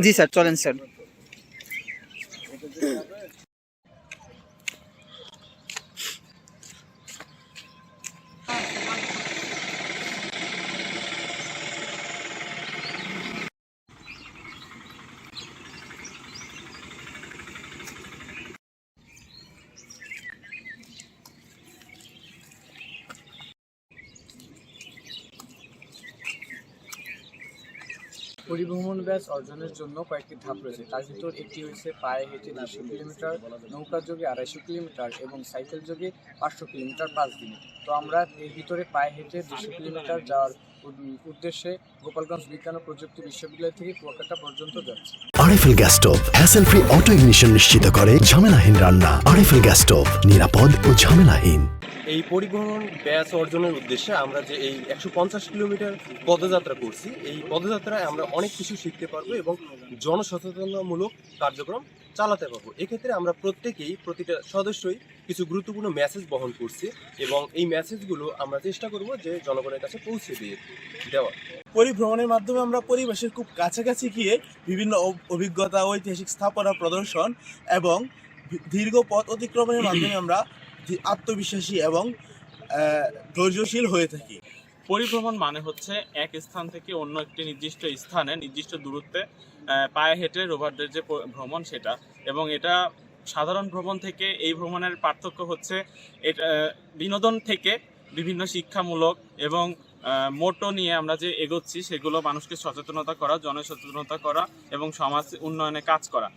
জি sir, চলেন sir. পরিভ্রমণ ব্যাস অর্জনের জন্য কয়েকটি ধাপ রয়েছে। তার ভিতর একটি হয়েছে পায়ে হেঁটে 200 কিলোমিটার, নৌকা যোগে 250 কিলোমিটার এবং সাইকেল যোগে 500 কিলোমিটার 5 দিনে। তো আমরা এর ভিতরে পায়ে হেঁটে 200 কিলোমিটার যাওয়ার উদ্দেশ্যে গোপালগঞ্জ বিজ্ঞান ও প্রযুক্তি বিশ্ববিদ্যালয় থেকে কুয়াকাটা পর্যন্ত যাচ্ছি। RFL gas stove hassle free auto ignition নিশ্চিত করে ঝামেলাহীন রান্না। আরএফএল গ্যাস স্টোভ নিরাপদ ও ঝামেলাহীন। এই পরিবহন ব্যাস অর্জনের উদ্দেশ্যে আমরা যে এই 150 কিলোমিটার পদযাত্রা করছি, এই পদযাত্রায় আমরা অনেক কিছু শিখতে পারবো এবং জনসচেতনতামূলক কার্যক্রম চালাতে পারবো। এক্ষেত্রে আমরা প্রতিটা সদস্যই কিছু গুরুত্বপূর্ণ মেসেজ বহন করছি এবং এই মেসেজগুলো আমরা চেষ্টা করব যে জনগণের কাছে পৌঁছে দেওয়া। পরিভ্রমণের মাধ্যমে আমরা পরিবেশের খুব কাছাকাছি গিয়ে বিভিন্ন অভিজ্ঞতা, ঐতিহাসিক স্থাপনা প্রদর্শন এবং দীর্ঘ পথ অতিক্রমের মাধ্যমে আমরা আত্মবিশ্বাসী এবং ধৈর্যশীল হয়ে থাকি। পরিভ্রমণ মানে হচ্ছে এক স্থান থেকে অন্য একটি নির্দিষ্ট স্থানে নির্দিষ্ট দূরত্বে পায়ে হেঁটে রোভারদের যে ভ্রমণ সেটা, এবং এটা সাধারণ ভ্রমণ থেকে এই ভ্রমণের পার্থক্য হচ্ছে এটা বিনোদন থেকে বিভিন্ন শিক্ষামূলক এবং মোটো নিয়ে আমরা যে এগোচ্ছি সেগুলো মানুষকে সচেতনতা করা, জনসচেতনতা করা এবং সমাজ উন্নয়নে কাজ করা।